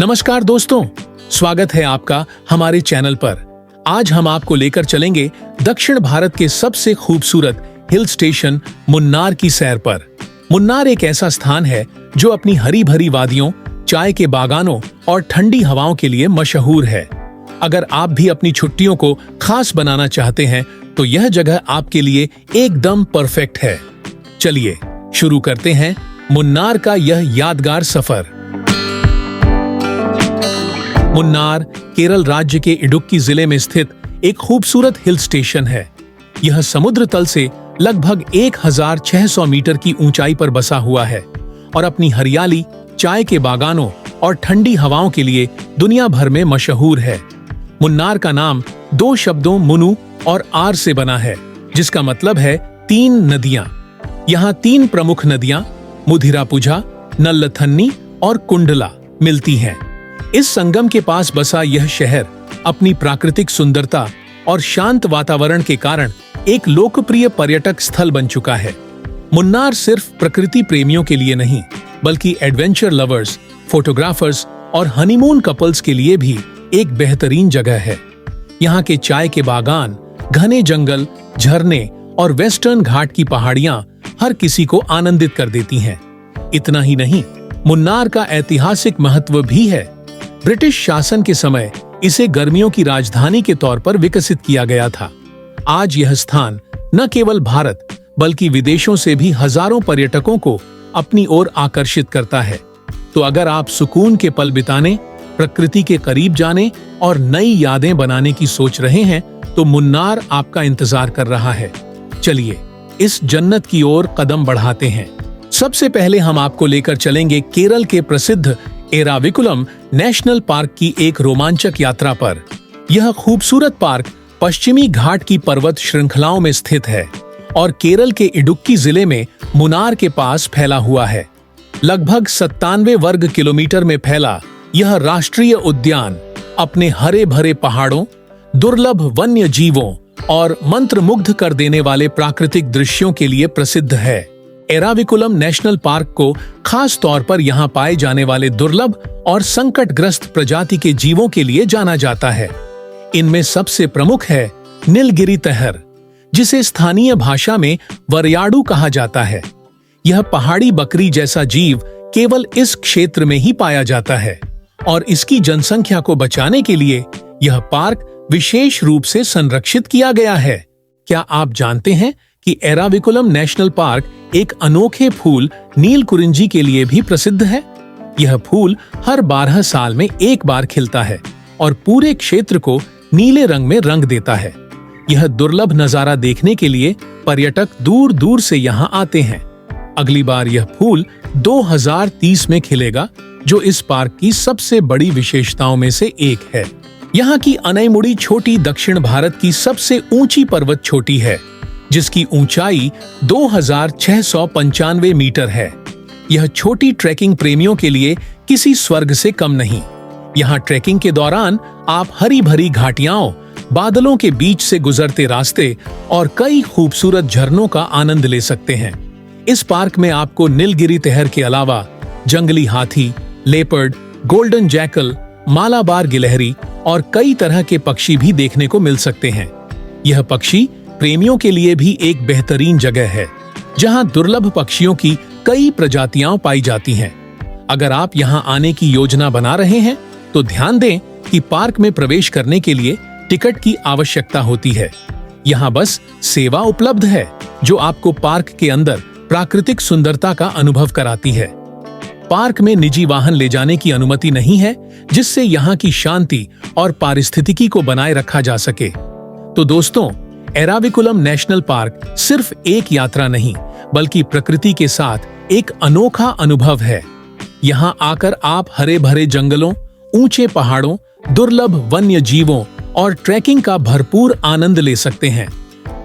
नमस्कार दोस्तों, स्वागत है आपका हमारे चैनल पर। आज हम आपको लेकर चलेंगे दक्षिण भारत के सबसे खूबसूरत हिल स्टेशन मुन्नार की सैर पर। मुन्नार एक ऐसा स्थान है जो अपनी हरी भरी वादियों, चाय के बागानों और ठंडी हवाओं के लिए मशहूर है। अगर आप भी अपनी छुट्टियों को खास बनाना चाहते हैं तो यह जगह आपके लिए एकदम परफेक्ट है। चलिए शुरू करते हैं मुन्नार का यह यादगार सफर। मुन्नार केरल राज्य के इडुक्की जिले में स्थित एक खूबसूरत हिल स्टेशन है। यह समुद्र तल से लगभग 1600 मीटर की ऊंचाई पर बसा हुआ है और अपनी हरियाली, चाय के बागानों और ठंडी हवाओं के लिए दुनिया भर में मशहूर है। मुन्नार का नाम दो शब्दों मुनु और आर से बना है, जिसका मतलब है 3 नदियां। यहाँ 3 प्रमुख नदियां मुधिरापुझा, नल्लथन्नी और कुंडला मिलती हैं। इस संगम के पास बसा यह शहर अपनी प्राकृतिक सुंदरता और शांत वातावरण के कारण एक लोकप्रिय पर्यटक स्थल बन चुका है। मुन्नार सिर्फ प्रकृति प्रेमियों के लिए नहीं, बल्कि एडवेंचर लवर्स, फोटोग्राफर्स और हनीमून कपल्स के लिए भी एक बेहतरीन जगह है। यहाँ के चाय के बागान, घने जंगल, झरने और वेस्टर्न घाट की पहाड़ियां हर किसी को आनंदित कर देती हैं। इतना ही नहीं, मुन्नार का ऐतिहासिक महत्व भी है। ब्रिटिश शासन के समय इसे गर्मियों की राजधानी के तौर पर विकसित किया गया था। आज यह स्थान न केवल भारत बल्कि विदेशों से भी हजारों पर्यटकों को अपनी ओर आकर्षित करता है। तो अगर आप सुकून के पल बिताने, प्रकृति के करीब जाने और नई यादें बनाने की सोच रहे हैं तो मुन्नार आपका इंतजार कर रहा है। चलिए इस जन्नत की ओर कदम बढ़ाते हैं। सबसे पहले हम आपको लेकर चलेंगे केरल के प्रसिद्ध एराविकुलम नेशनल पार्क की एक रोमांचक यात्रा पर। यह खूबसूरत पार्क पश्चिमी घाट की पर्वत श्रृंखलाओं में स्थित है और केरल के इडुक्की जिले में मुन्नार के पास फैला हुआ है। लगभग 97 वर्ग किलोमीटर में फैला यह राष्ट्रीय उद्यान अपने हरे भरे पहाड़ों, दुर्लभ वन्य जीवों और मंत्रमुग्ध कर देने वाले प्राकृतिक दृश्यों के लिए प्रसिद्ध है। एराविकुलम नेशनल पार्क को खास तौर पर यहाँ पाए जाने वाले दुर्लभ और संकटग्रस्त प्रजाति के जीवों के लिए जाना जाता है। इनमें सबसे प्रमुख है नीलगिरी तहर, जिसे स्थानीय भाषा में वरयाडू कहा जाता है। यह पहाड़ी बकरी जैसा जीव केवल इस क्षेत्र में ही पाया जाता है और इसकी जनसंख्या को बचाने के लिए यह पार्क विशेष रूप से संरक्षित किया गया है। क्या आप जानते हैं कि एराविकुलम नेशनल पार्क एक अनोखे फूल नीलकुरिंजी के लिए भी प्रसिद्ध है? यह फूल हर 12 साल में एक बार खिलता है और पूरे क्षेत्र को नीले रंग में रंग देता है। यह दुर्लभ नजारा देखने के लिए पर्यटक दूर दूर से यहाँ आते हैं। अगली बार यह फूल 2030 में खिलेगा, जो इस पार्क की सबसे बड़ी विशेषताओं में से एक है। यहाँ की अनैमुड़ी चोटी दक्षिण भारत की सबसे ऊंची पर्वत चोटी है, जिसकी ऊंचाई 2695 मीटर है। यह छोटी ट्रैकिंग प्रेमियों के लिए किसी स्वर्ग से कम नहीं। यहाँ ट्रैकिंग के दौरान आप हरी भरी घाटियां, बादलों के बीच से गुजरते रास्ते और कई खूबसूरत झरनों का आनंद ले सकते हैं। इस पार्क में आपको नीलगिरी तहर के अलावा जंगली हाथी, लेपर्ड, गोल्डन जैकल, मालाबार गिलहरी और कई तरह के पक्षी भी देखने को मिल सकते हैं। यह पक्षी प्रेमियों के लिए भी एक बेहतरीन जगह है, जहां दुर्लभ पक्षियों की कई प्रजातियां पाई जाती हैं। अगर आप यहां आने की योजना बना रहे हैं तो ध्यान दें कि पार्क में प्रवेश करने के लिए टिकट की आवश्यकता होती है। यहां बस सेवा उपलब्ध है जो आपको पार्क के अंदर प्राकृतिक सुंदरता का अनुभव कराती है। पार्क में निजी वाहन ले जाने की अनुमति नहीं है, जिससे यहाँ की शांति और पारिस्थितिकी को बनाए रखा जा सके। तो दोस्तों, एराविकुलम नेशनल पार्क सिर्फ एक यात्रा नहीं, बल्कि प्रकृति के साथ एक अनोखा अनुभव है। यहाँ आकर आप हरे भरे जंगलों, ऊंचे पहाड़ों, दुर्लभ वन्य जीवों और ट्रैकिंग का भरपूर आनंद ले सकते हैं।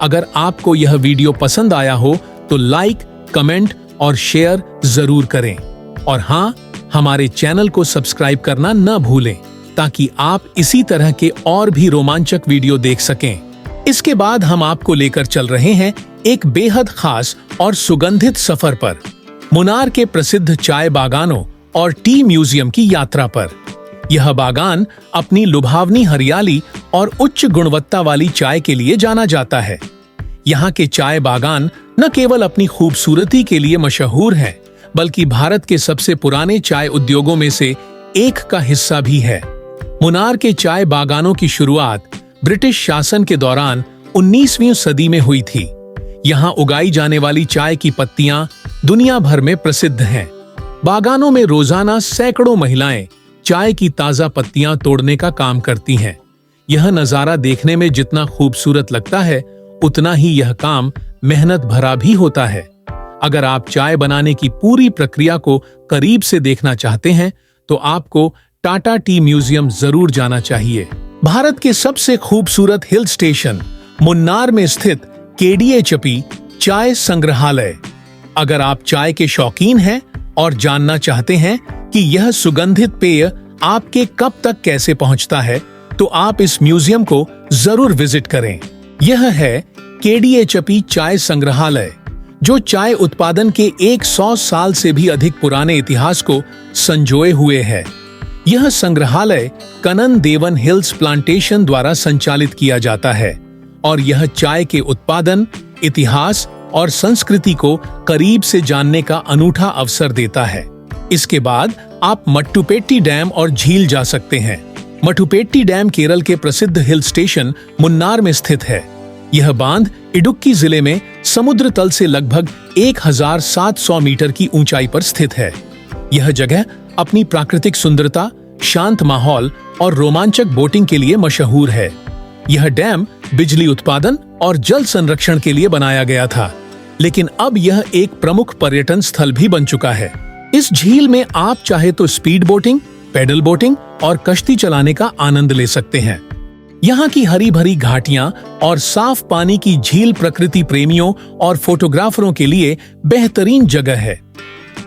अगर आपको यह वीडियो पसंद आया हो तो लाइक, कमेंट और शेयर जरूर करें और हाँ, हमारे चैनल को सब्सक्राइब करना न भूलें ताकि आप इसी तरह के और भी रोमांचक वीडियो देख सकें। इसके बाद हम आपको लेकर चल रहे हैं एक बेहद खास और सुगंधित सफर पर, मुन्नार के प्रसिद्ध चाय बागानों और टी म्यूजियम की यात्रा पर। यह बागान अपनी लुभावनी हरियाली और उच्च गुणवत्ता वाली चाय के लिए जाना जाता है। यहाँ के चाय बागान न केवल अपनी खूबसूरती के लिए मशहूर हैं, बल्कि भारत के सबसे पुराने चाय उद्योगों में से एक का हिस्सा भी है। मुन्नार के चाय बागानों की शुरुआत ब्रिटिश शासन के दौरान 19वीं सदी में हुई थी। यहाँ उगाई जाने वाली चाय की पत्तियां दुनिया भर में प्रसिद्ध हैं। बागानों में रोजाना सैकड़ों महिलाएं चाय की ताजा पत्तियां तोड़ने का काम करती हैं। यह नजारा देखने में जितना खूबसूरत लगता है, उतना ही यह काम मेहनत भरा भी होता है। अगर आप चाय बनाने की पूरी प्रक्रिया को करीब से देखना चाहते हैं, तो आपको टाटा टी म्यूजियम जरूर जाना चाहिए। भारत के सबसे खूबसूरत हिल स्टेशन मुन्नार में स्थित केडीए-चपी चाय संग्रहालय। अगर आप चाय के शौकीन हैं और जानना चाहते हैं कि यह सुगंधित पेय आपके कप तक कैसे पहुंचता है, तो आप इस म्यूजियम को जरूर विजिट करें। यह है केडीए-चपी चाय संग्रहालय, जो चाय उत्पादन के 100 साल से भी अधिक पुराने इतिहास को संजोए हुए है। यह संग्रहालय कनन देवन हिल्स प्लांटेशन द्वारा संचालित किया जाता है और यह चाय के उत्पादन, इतिहास और संस्कृति को करीब से जानने का अनूठा अवसर देता है। इसके बाद आप मट्टुपेट्टी डैम और झील जा सकते हैं। मट्टुपेट्टी डैम केरल के प्रसिद्ध हिल स्टेशन मुन्नार में स्थित है। यह बांध इडुक्की जिले में समुद्र तल से लगभग 1700 मीटर की ऊंचाई पर स्थित है। यह जगह अपनी प्राकृतिक सुंदरता, शांत माहौल और रोमांचक बोटिंग के लिए मशहूर है। यह डैम बिजली उत्पादन और जल संरक्षण के लिए बनाया गया था, लेकिन अब यह एक प्रमुख पर्यटन स्थल भी बन चुका है। इस झील में आप चाहे तो स्पीड बोटिंग, पैडल बोटिंग और कश्ती चलाने का आनंद ले सकते हैं। यहाँ की हरी भरी घाटियां और साफ पानी की झील प्रकृति प्रेमियों और फोटोग्राफरों के लिए बेहतरीन जगह है।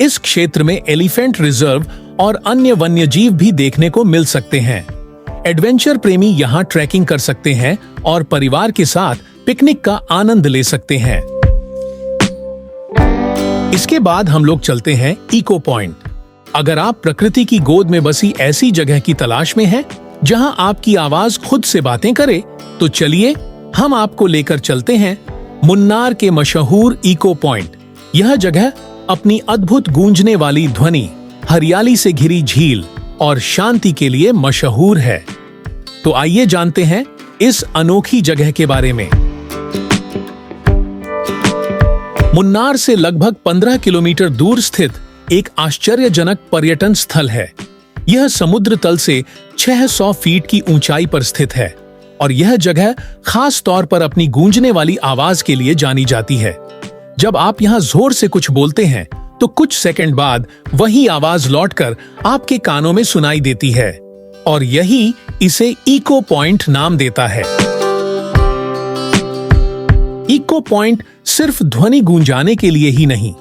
इस क्षेत्र में एलिफेंट रिजर्व और अन्य वन्यजीव भी देखने को मिल सकते हैं। एडवेंचर प्रेमी यहाँ ट्रैकिंग कर सकते हैं और परिवार के साथ पिकनिक का आनंद ले सकते हैं। इसके बाद हम लोग चलते हैं इको पॉइंट। अगर आप प्रकृति की गोद में बसी ऐसी जगह की तलाश में हैं, जहां आपकी आवाज खुद से बातें करे, तो चलिए हम आपको लेकर चलते हैं मुन्नार के मशहूर इको पॉइंट। यह जगह अपनी अद्भुत गूंजने वाली ध्वनि, हरियाली से घिरी झील और शांति के लिए मशहूर है। तो आइए जानते हैं इस अनोखी जगह के बारे में। मुन्नार से लगभग 15 किलोमीटर दूर स्थित एक आश्चर्यजनक पर्यटन स्थल है। यह समुद्र तल से 600 फीट की ऊंचाई पर स्थित है और यह जगह खास तौर पर अपनी गूंजने वाली आवाज के लिए जानी जाती है। जब आप यहाँ जोर से कुछ बोलते हैं, तो कुछ सेकंड बाद वही आवाज लौटकर आपके कानों में सुनाई देती है और यही इसे इको पॉइंट नाम देता है। इको पॉइंट सिर्फ ध्वनि गूंजाने के लिए ही नहीं,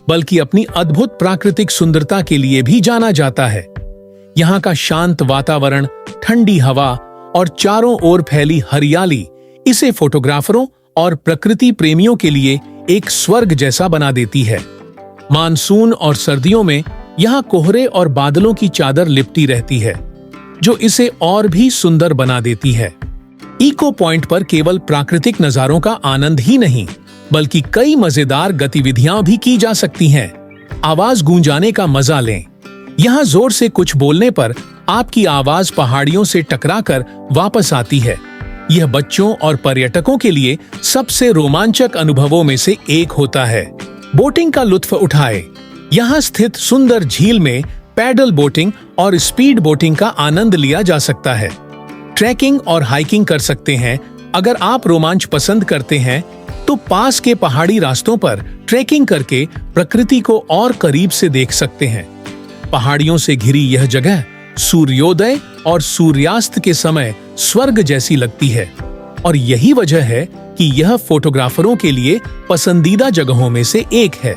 बल्कि अपनी अद्भुत प्राकृतिक सुंदरता के लिए भी जाना जाता है। यहाँ का शांत वातावरण, ठंडी हवा और चारों ओर फैली हरियाली इसे फोटोग्राफरों और प्रकृति प्रेमियों के लिए एक स्वर्ग जैसा बना देती है। मानसून और सर्दियों में यहाँ कोहरे और बादलों की चादर लिपटी रहती है, जो इसे और भी सुंदर बना देती है। इको पॉइंट पर केवल प्राकृतिक नजारों का आनंद ही नहीं, बल्कि कई मजेदार गतिविधियां भी की जा सकती हैं। आवाज गूंजाने का मजा लें। यहाँ जोर से कुछ बोलने पर आपकी आवाज पहाड़ियों से टकराकर वापस आती है। यह बच्चों और पर्यटकों के लिए सबसे रोमांचक अनुभवों में से एक होता है। बोटिंग का लुत्फ उठाए। यहाँ स्थित सुंदर झील में पैडल बोटिंग और स्पीड बोटिंग का आनंद लिया जा सकता है। ट्रैकिंग और हाइकिंग कर सकते हैं। अगर आप रोमांच पसंद करते हैं, तो पास के पहाड़ी रास्तों पर ट्रैकिंग करके प्रकृति को और करीब से देख सकते हैं। पहाड़ियों से घिरी यह जगह सूर्योदय और सूर्यास्त के समय स्वर्ग जैसी लगती है और यही वजह है कि यह फोटोग्राफरों के लिए पसंदीदा जगहों में से एक है।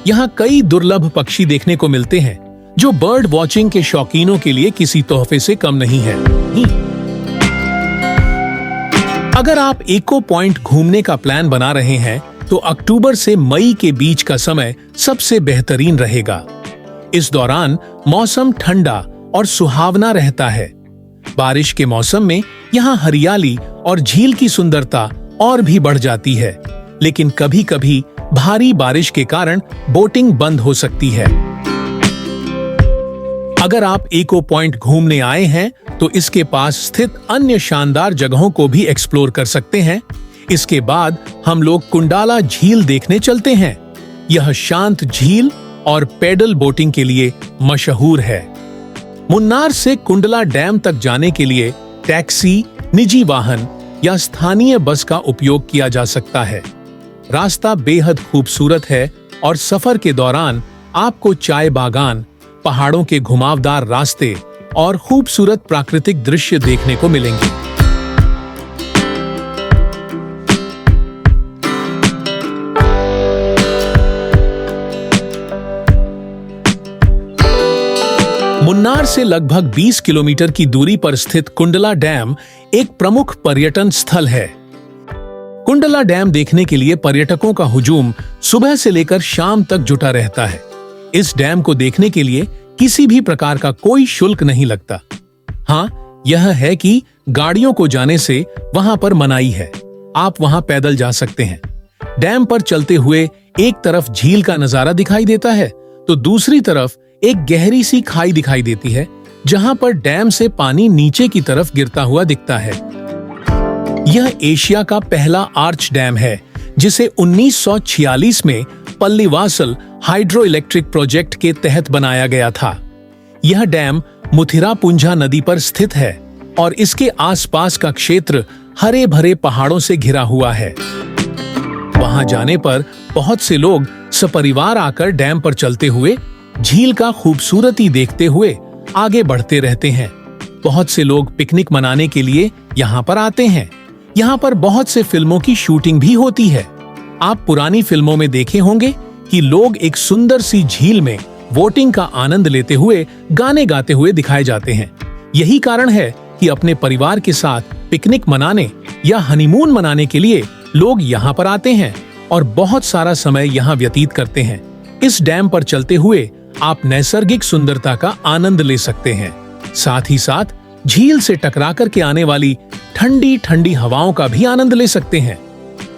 यहाँ कई दुर्लभ पक्षी देखने को मिलते हैं, जो बर्ड वॉचिंग के शौकीनों के लिए किसी तोहफे से कम नहीं है। अगर आप इको पॉइंट घूमने का प्लान बना रहे हैं, तो अक्टूबर से मई के बीच का समय सबसे बेहतरीन रहेगा। इस दौरान मौसम ठंडा और सुहावना रहता है। बारिश के मौसम में यहाँ हरियाली और झील की सुंदरता और भी बढ़ जाती है, लेकिन कभी-कभी भारी बारिश के कारण बोटिंग बंद हो सकती है। अगर आप इको पॉइंट घूमने आए हैं तो इसके पास स्थित अन्य शानदार जगहों को भी एक्सप्लोर कर सकते हैं। इसके बाद हम लोग कुंडाला झील देखने चलते हैं। यह शांत झील और पैडल बोटिंग के लिए मशहूर है। मुन्नार से कुंडला डैम तक जाने के लिए टैक्सी, निजी वाहन या स्थानीय बस का उपयोग किया जा सकता है। रास्ता बेहद खूबसूरत है और सफर के दौरान आपको चाय बागान, पहाड़ों के घुमावदार रास्ते और खूबसूरत प्राकृतिक दृश्य देखने को मिलेंगे। मुन्नार से लगभग 20 किलोमीटर की दूरी पर स्थित कुंडला डैम एक प्रमुख पर्यटन स्थल है। कुंडला डैम देखने के लिए पर्यटकों का हुजूम सुबह से लेकर शाम तक जुटा रहता है। इस डैम को देखने के लिए किसी भी प्रकार का कोई शुल्क नहीं लगता। हाँ, यह है कि गाड़ियों को जाने से वहां पर मनाही है। आप वहां पैदल जा सकते हैं। डैम पर चलते हुए एक तरफ झील का नजारा दिखाई देता है तो दूसरी तरफ एक गहरी सी खाई दिखाई देती है, जहां पर डैम से पानी नीचे की तरफ गिरता हुआ दिखता है। यह एशिया का पहला आर्च डैम है, जिसे 1946 में पल्लीवासल हाइड्रो इलेक्ट्रिक प्रोजेक्ट के तहत बनाया गया था। यह डैम मुथिरापुंझा नदी पर स्थित है और इसके आसपास का क्षेत्र हरे भरे पहाड़ों से घिरा हुआ है। वहां जाने पर बहुत से लोग सपरिवार आकर डैम पर चलते हुए झील का खूबसूरती देखते हुए आगे बढ़ते रहते हैं। बहुत से लोग पिकनिक मनाने के लिए यहाँ पर आते हैं। यहाँ पर बहुत से फिल्मों की शूटिंग भी होती है। आप पुरानी फिल्मों में देखे होंगे कि लोग एक सुंदर सी झील में बोटिंग का आनंद लेते हुए गाने गाते हुए दिखाए जाते हैं। यही कारण है कि अपने परिवार के साथ पिकनिक मनाने या हनीमून मनाने के लिए लोग यहाँ पर आते हैं और बहुत सारा समय यहाँ व्यतीत करते हैं। इस डैम पर चलते हुए आप नैसर्गिक सुंदरता का आनंद ले सकते हैं। साथ ही साथ झील से टकराकर के आने वाली ठंडी ठंडी हवाओं का भी आनंद ले सकते हैं।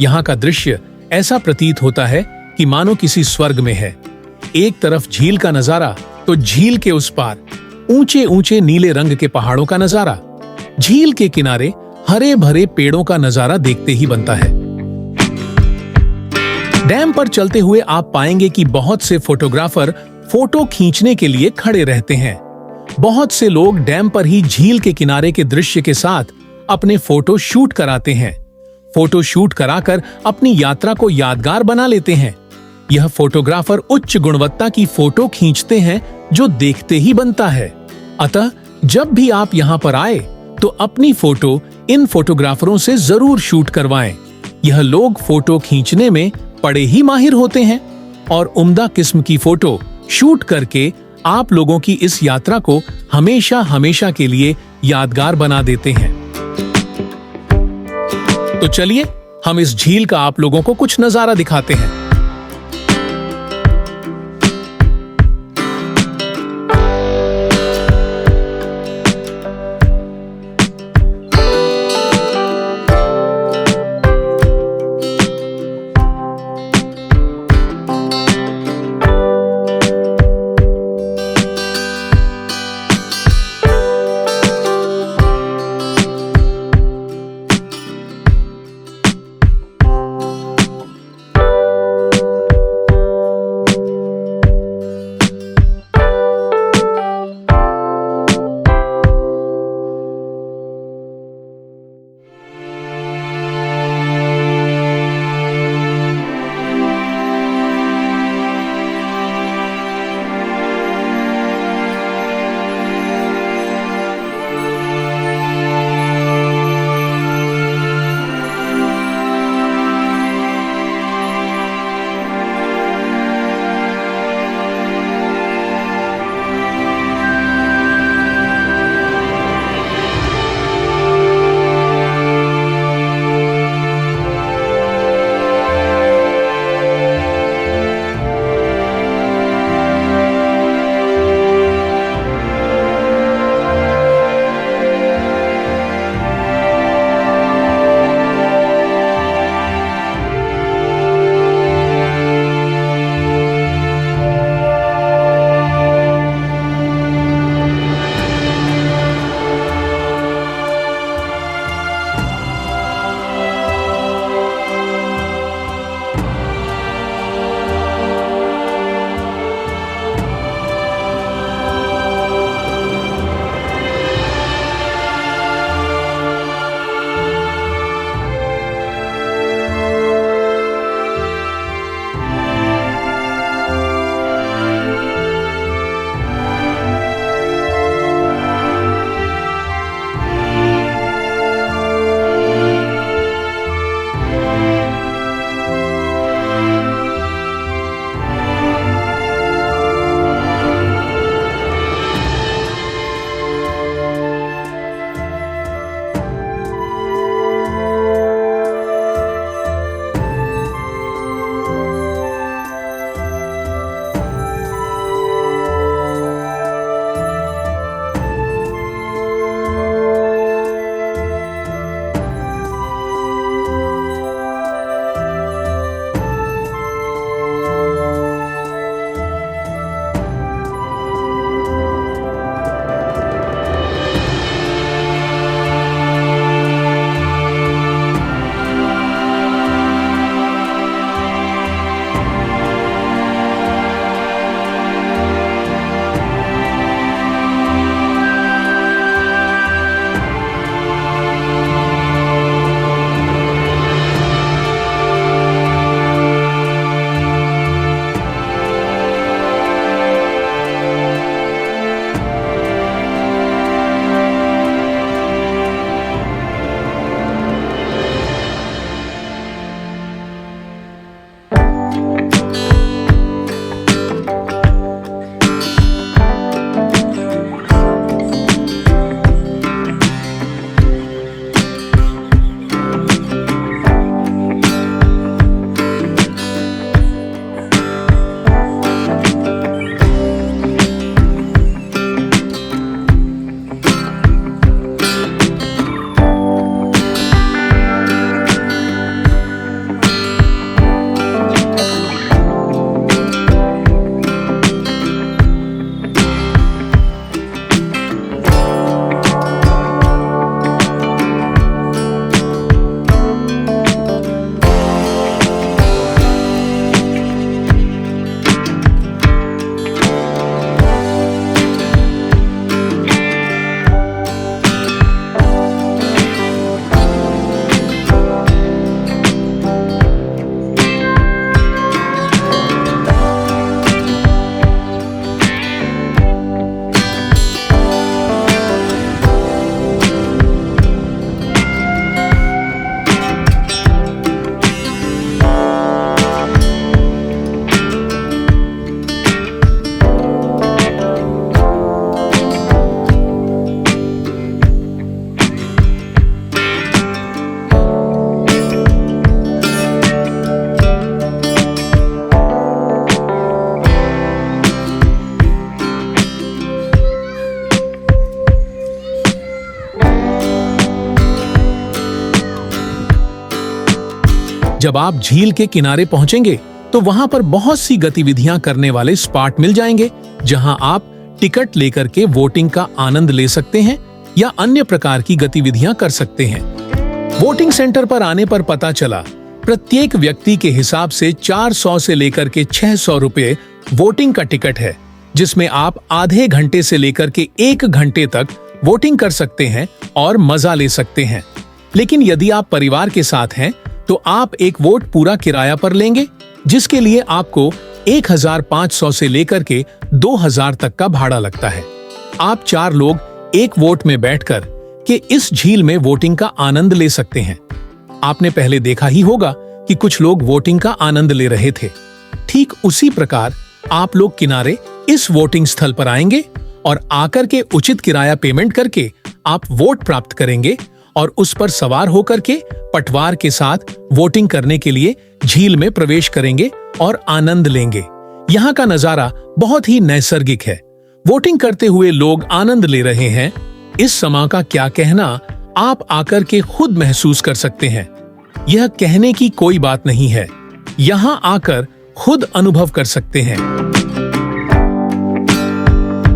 यहाँ का दृश्य ऐसा प्रतीत होता है कि मानो किसी स्वर्ग में है। एक तरफ झील का नजारा तो झील के उस पार ऊंचे ऊंचे नीले रंग के पहाड़ों का नजारा। झील के किनारे हरे भरे पेड़ों का नजारा देखते ही बनता है। डैम पर चलते हुए आप पाएंगे कि बहुत से फोटोग्राफर फोटो खींचने के लिए खड़े रहते हैं। बहुत से लोग डैम पर ही झील के किनारे के दृश्य के साथ अपने फोटो शूट कराते हैं। फोटो शूट कराकर अपनी यात्रा को यादगार बना लेते हैं। यह फोटोग्राफर उच्च गुणवत्ता की फोटो खींचते हैं जो देखते ही बनता है। अतः जब भी आप यहाँ पर आए तो अपनी फोटो इन फोटोग्राफरों से जरूर शूट करवाएं। यह लोग फोटो खींचने में बड़े ही माहिर होते हैं और उम्दा किस्म की फोटो शूट करके आप लोगों की इस यात्रा को हमेशा हमेशा के लिए यादगार बना देते हैं। तो चलिए हम इस झील का आप लोगों को कुछ नजारा दिखाते हैं। जब आप झील के किनारे पहुंचेंगे तो वहां पर बहुत सी गतिविधियां करने वाले स्पॉट मिल जाएंगे, जहां आप टिकट लेकर के वोटिंग का आनंद ले सकते हैं या अन्य प्रकार की गतिविधियां कर सकते हैं। वोटिंग सेंटर पर आने पर पता चला प्रत्येक व्यक्ति के हिसाब से 400 से लेकर के 600 रुपए वोटिंग का टिकट है, जिसमें आप आधे घंटे से लेकर के 1 घंटे तक वोटिंग कर सकते हैं और मजा ले सकते हैं। लेकिन यदि आप परिवार के साथ हैं तो आप एक वोट पूरा किराया पर लेंगे, जिसके लिए आपको 1500 से लेकर के 2000 तक का भाड़ा लगता है। आप 4 लोग एक वोट में बैठकर के इस झील में वोटिंग का आनंद ले सकते हैं। आपने पहले देखा ही होगा कि कुछ लोग वोटिंग का आनंद ले रहे थे। ठीक उसी प्रकार आप लोग किनारे इस वोटिंग स्थल पर आएंगे और आकर के उचित किराया पेमेंट करके आप वोट प्राप्त करेंगे और उस पर सवार होकर के पटवार के साथ वोटिंग करने के लिए झील में प्रवेश करेंगे और आनंद लेंगे। यहाँ का नजारा बहुत ही नैसर्गिक है। वोटिंग करते हुए लोग आनंद ले रहे हैं। इस समा का क्या कहना, आप आकर के खुद महसूस कर सकते हैं। यह कहने की कोई बात नहीं है, यहाँ आकर खुद अनुभव कर सकते हैं।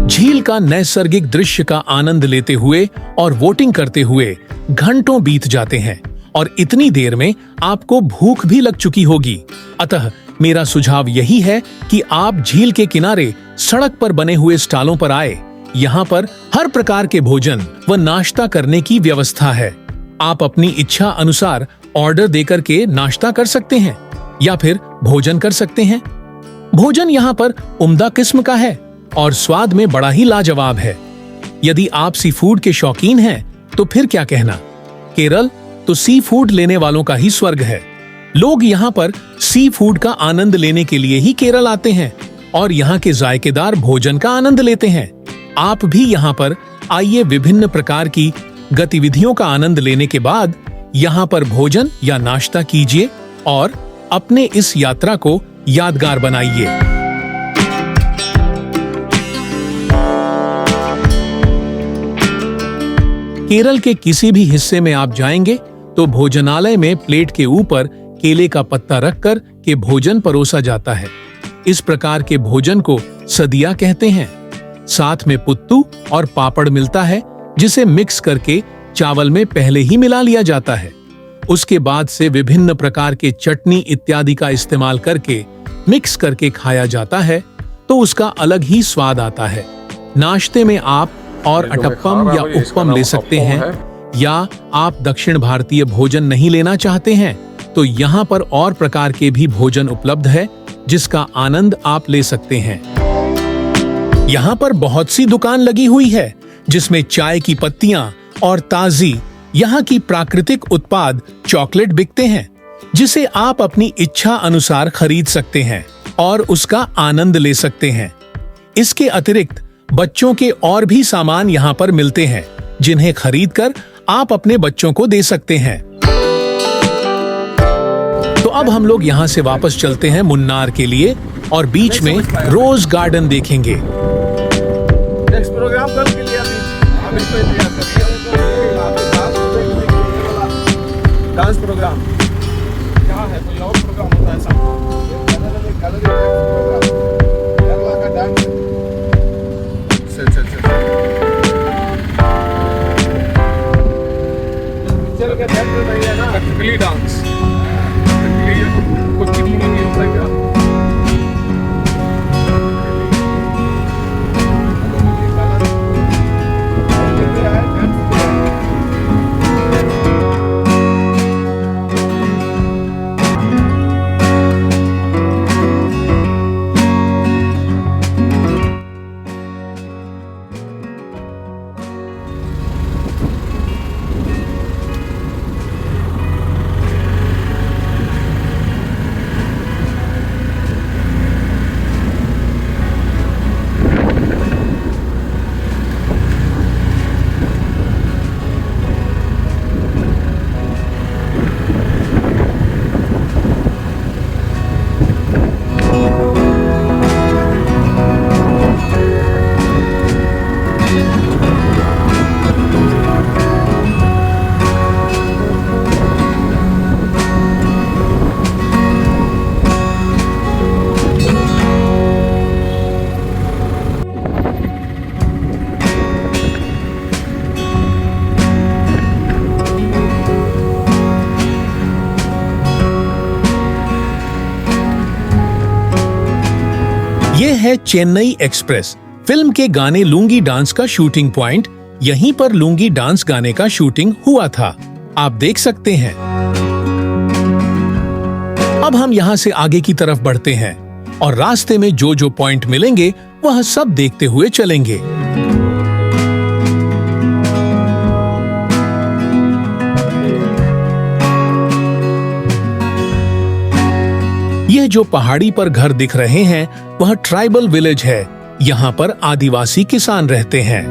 झील का नैसर्गिक दृश्य का आनंद लेते हुए और वोटिंग करते हुए घंटों बीत जाते हैं और इतनी देर में आपको भूख भी लग चुकी होगी। अतः मेरा सुझाव यही है कि आप झील के किनारे सड़क पर बने हुए स्टॉलों पर आए। यहाँ पर हर प्रकार के भोजन व नाश्ता करने की व्यवस्था है। आप अपनी इच्छा अनुसार ऑर्डर देकर के नाश्ता कर सकते हैं या फिर भोजन कर सकते हैं। भोजन यहाँ पर उम्दा किस्म का है और स्वाद में बड़ा ही लाजवाब है। यदि आप सी फूड के शौकीन हैं तो फिर क्या कहना, केरल तो सी फूड लेने वालों का ही स्वर्ग है। लोग यहाँ पर सी फूड का आनंद लेने के लिए ही केरल आते हैं और यहाँ के जायकेदार भोजन का आनंद लेते हैं। आप भी यहाँ पर आइए, विभिन्न प्रकार की गतिविधियों का आनंद लेने के बाद यहाँ पर भोजन या नाश्ता कीजिए और अपने इस यात्रा को यादगार बनाइए। केरल के किसी भी हिस्से में आप जाएंगे तो भोजनालय में प्लेट के ऊपर केले का पत्ता रखकर के भोजन परोसा जाता है। इस प्रकार के भोजन को सदिया कहते हैं। साथ में पुत्तू और पापड़ मिलता है, जिसे मिक्स करके चावल में पहले ही मिला लिया जाता है। उसके बाद से विभिन्न प्रकार के चटनी इत्यादि का इस्तेमाल करके मिक्स करके खाया जाता है, तो उसका अलग ही स्वाद आता है। नाश्ते में आप और अटप्पम या उप्पम ले सकते हैं, या आप दक्षिण भारतीय भोजन नहीं लेना चाहते हैं तो यहाँ पर और प्रकार के भी भोजन उपलब्ध है, जिसका आनंद आप ले सकते हैं। यहाँ पर बहुत सी दुकान लगी हुई है, जिसमें चाय की पत्तियां और ताजी यहाँ की प्राकृतिक उत्पाद चॉकलेट बिकते हैं, जिसे आप अपनी इच्छा अनुसार खरीद सकते हैं और उसका आनंद ले सकते हैं। इसके अतिरिक्त बच्चों के और भी सामान यहाँ पर मिलते हैं, जिन्हें खरीदकर आप अपने बच्चों को दे सकते हैं। तो अब हम लोग यहाँ से वापस चलते हैं मुन्नार के लिए और बीच में रोज गार्डन देखेंगे। नेक्स्ट प्रोग्राम कल के लिए हम इसको इंतजार करते हैं। डांस प्रोग्राम क्या है, कोई और प्रोग्राम होता है साहब? चल के नहीं है ना, कथकली डांस कुछ नहीं होता है क्या? है चेन्नई एक्सप्रेस, फिल्म के गाने लुंगी डांस का शूटिंग पॉइंट। यहीं पर लुंगी डांस गाने का शूटिंग हुआ था, आप देख सकते हैं। अब हम यहाँ से आगे की तरफ बढ़ते हैं और रास्ते में जो जो पॉइंट मिलेंगे वह सब देखते हुए चलेंगे। यह जो पहाड़ी पर घर दिख रहे हैं वह ट्राइबल विलेज है। यहाँ पर आदिवासी किसान रहते हैं।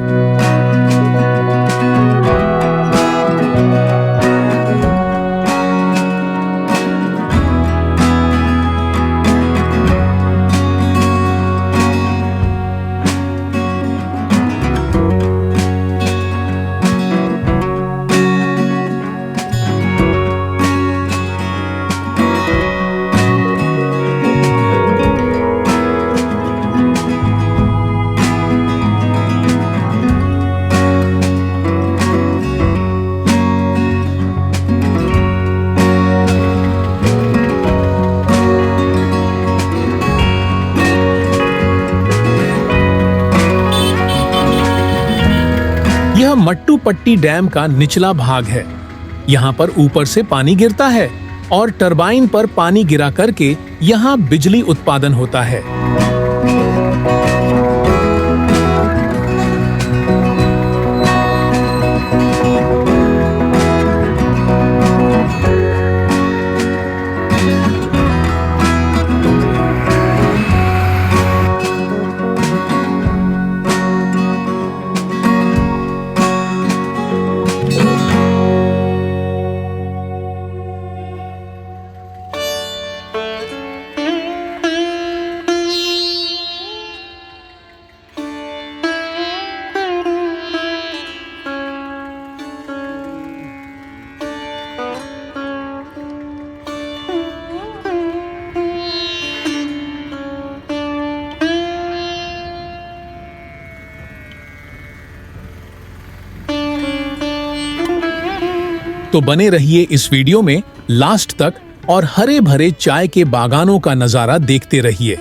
यह मट्टुपट्टी डैम का निचला भाग है। यहाँ पर ऊपर से पानी गिरता है और टरबाइन पर पानी गिरा करके यहाँ बिजली उत्पादन होता है। तो बने रहिए इस वीडियो में लास्ट तक और हरे भरे चाय के बागानों का नजारा देखते रहिए।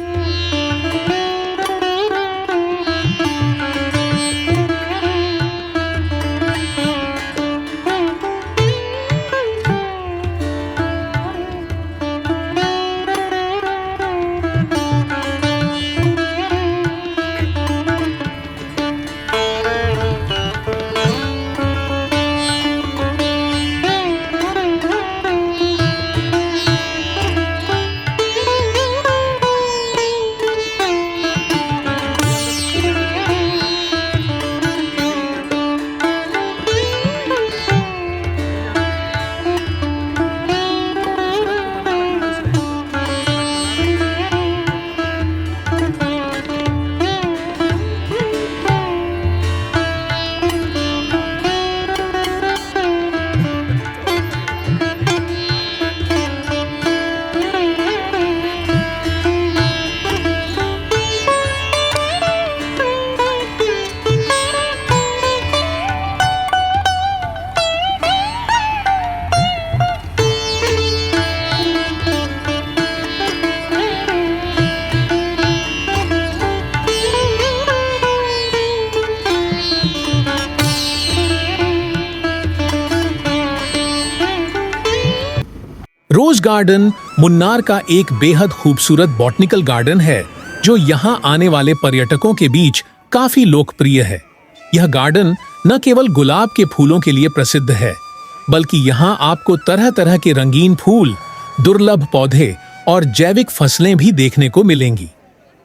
रोज गार्डन मुन्नार का एक बेहद खूबसूरत बॉटनिकल गार्डन है जो यहाँ आने वाले पर्यटकों के बीच काफी लोकप्रिय है। यह गार्डन न केवल गुलाब के फूलों के लिए प्रसिद्ध है, बल्कि यहाँ आपको तरह तरह के रंगीन फूल, दुर्लभ पौधे और जैविक फसलें भी देखने को मिलेंगी।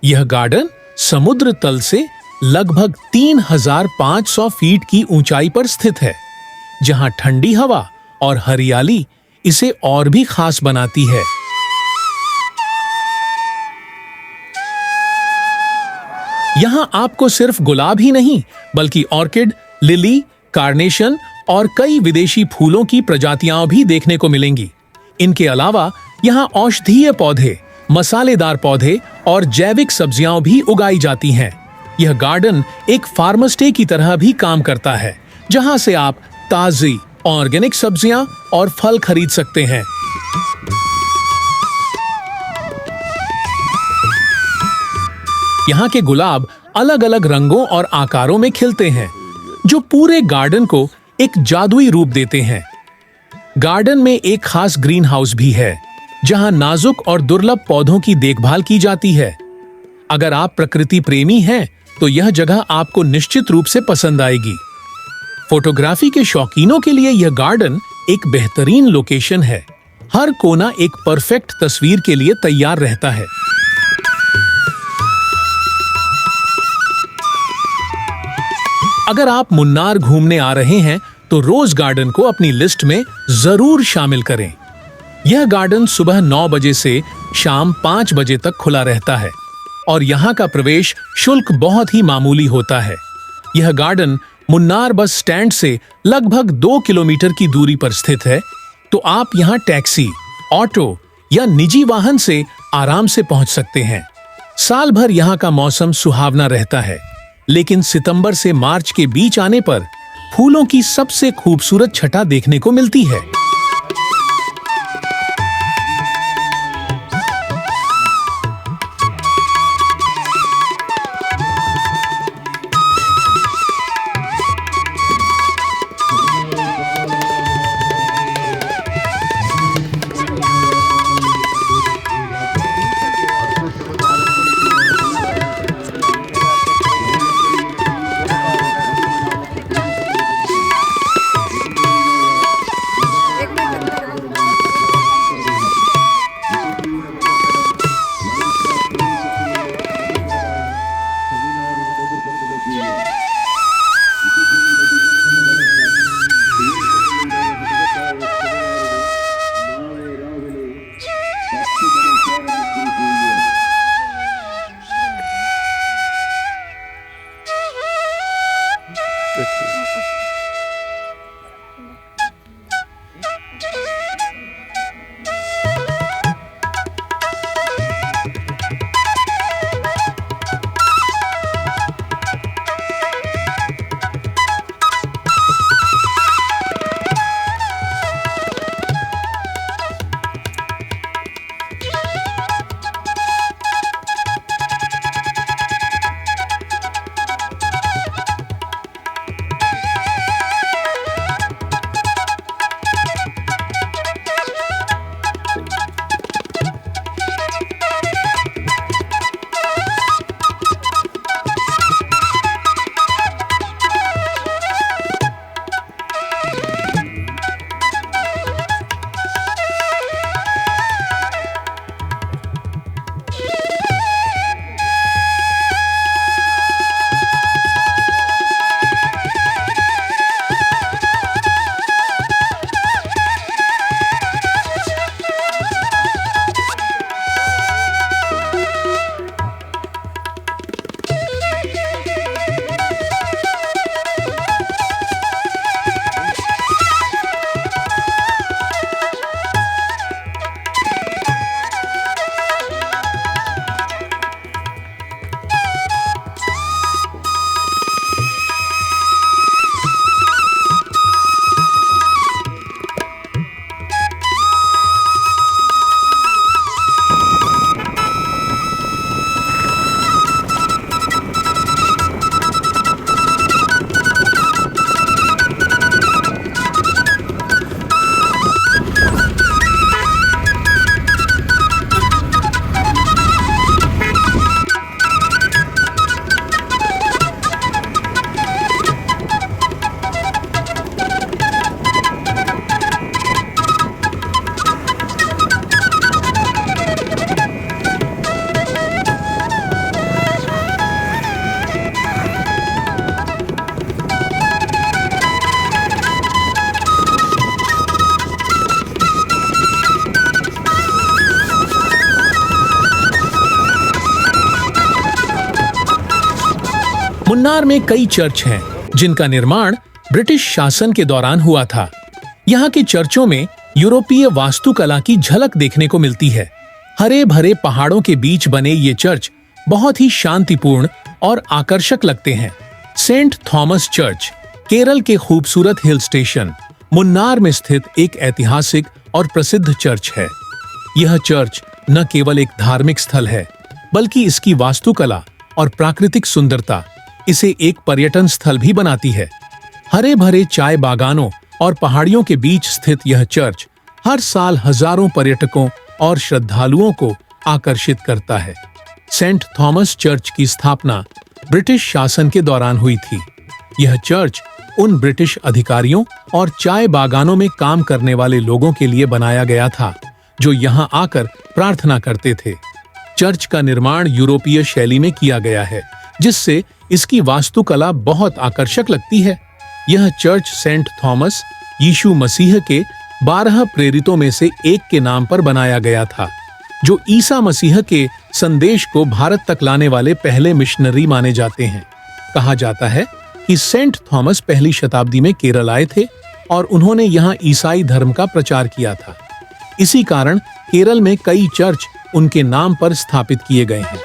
यह गार्डन समुद्र तल से लगभग 3500 फीट की ऊंचाई पर स्थित है, जहाँ ठंडी हवा और हरियाली इसे और भी खास बनाती है। यहाँ आपको सिर्फ गुलाब ही नहीं बल्कि ऑर्किड, लिली, कार्नेशन और कई विदेशी फूलों की प्रजातियां भी देखने को मिलेंगी। इनके अलावा यहाँ औषधीय पौधे, मसालेदार पौधे और जैविक सब्जियां भी उगाई जाती हैं। यह गार्डन एक फार्म स्टे की तरह भी काम करता है, जहां से आप ताजी ऑर्गेनिक सब्जियां और फल खरीद सकते हैं। यहाँ के गुलाब अलग अलग रंगों और आकारों में खिलते हैं, जो पूरे गार्डन को एक जादुई रूप देते हैं। गार्डन में एक खास ग्रीन हाउस भी है, जहां नाजुक और दुर्लभ पौधों की देखभाल की जाती है। अगर आप प्रकृति प्रेमी हैं, तो यह जगह आपको निश्चित रूप से पसंद आएगी। फोटोग्राफी के शौकीनों के लिए यह गार्डन एक बेहतरीन लोकेशन है। हर कोना एक परफेक्ट तस्वीर के लिए तैयार रहता है। अगर आप मुन्नार घूमने आ रहे हैं, तो रोज गार्डन को अपनी लिस्ट में जरूर शामिल करें। यह गार्डन सुबह 9 बजे से शाम 5 बजे तक खुला रहता है और यहाँ का प्रवेश शुल्क बहुत ही मामूली होता है। यह गार्डन मुन्नार बस स्टैंड से लगभग 2 किलोमीटर की दूरी पर स्थित है, तो आप यहाँ टैक्सी, ऑटो या निजी वाहन से आराम से पहुंच सकते हैं। साल भर यहाँ का मौसम सुहावना रहता है, लेकिन सितंबर से मार्च के बीच आने पर फूलों की सबसे खूबसूरत छटा देखने को मिलती है। मुन्नार में कई चर्च हैं, जिनका निर्माण ब्रिटिश शासन के दौरान हुआ था। यहाँ के चर्चों में यूरोपीय वास्तुकला की झलक देखने को मिलती है। हरे भरे पहाड़ों के बीच बने ये चर्च बहुत ही शांतिपूर्ण और आकर्षक लगते हैं। सेंट थॉमस चर्च केरल के खूबसूरत हिल स्टेशन मुन्नार में स्थित एक ऐतिहासिक और प्रसिद्ध चर्च है। यह चर्च न केवल एक धार्मिक स्थल है, बल्कि इसकी वास्तुकला और प्राकृतिक सुंदरता इसे एक पर्यटन स्थल भी बनाती है। हरे भरे चाय बागानों और पहाड़ियों के बीच स्थित यह चर्च हर साल हजारों पर्यटकों और श्रद्धालुओं को आकर्षित करता है। सेंट थॉमस चर्च की स्थापना ब्रिटिश शासन के दौरान हुई थी। यह चर्च उन ब्रिटिश अधिकारियों और चाय बागानों में काम करने वाले लोगों के लिए बनाया गया था जो यहां आकर प्रार्थना करते थे। चर्च का निर्माण यूरोपीय शैली में किया गया है, जिससे इसकी वास्तुकला बहुत आकर्षक लगती है। यह चर्च सेंट थॉमस यीशु मसीह के 12 प्रेरितों में से एक के नाम पर बनाया गया था, जो ईसा मसीह के संदेश को भारत तक लाने वाले पहले मिशनरी माने जाते हैं। कहा जाता है कि सेंट थॉमस पहली शताब्दी में केरल आए थे और उन्होंने यहाँ ईसाई धर्म का प्रचार किया था। इसी कारण केरल में कई चर्च उनके नाम पर स्थापित किए गए हैं।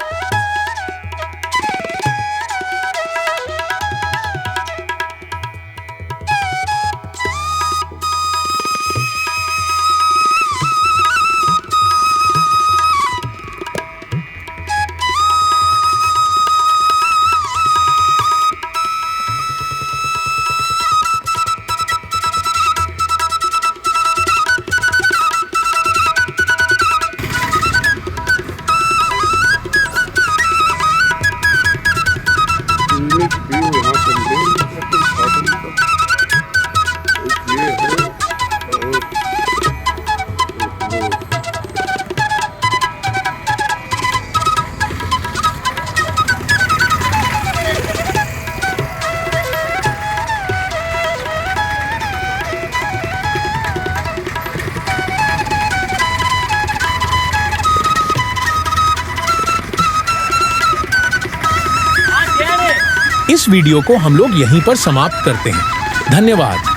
इस वीडियो को हम लोग यहीं पर समाप्त करते हैं। धन्यवाद।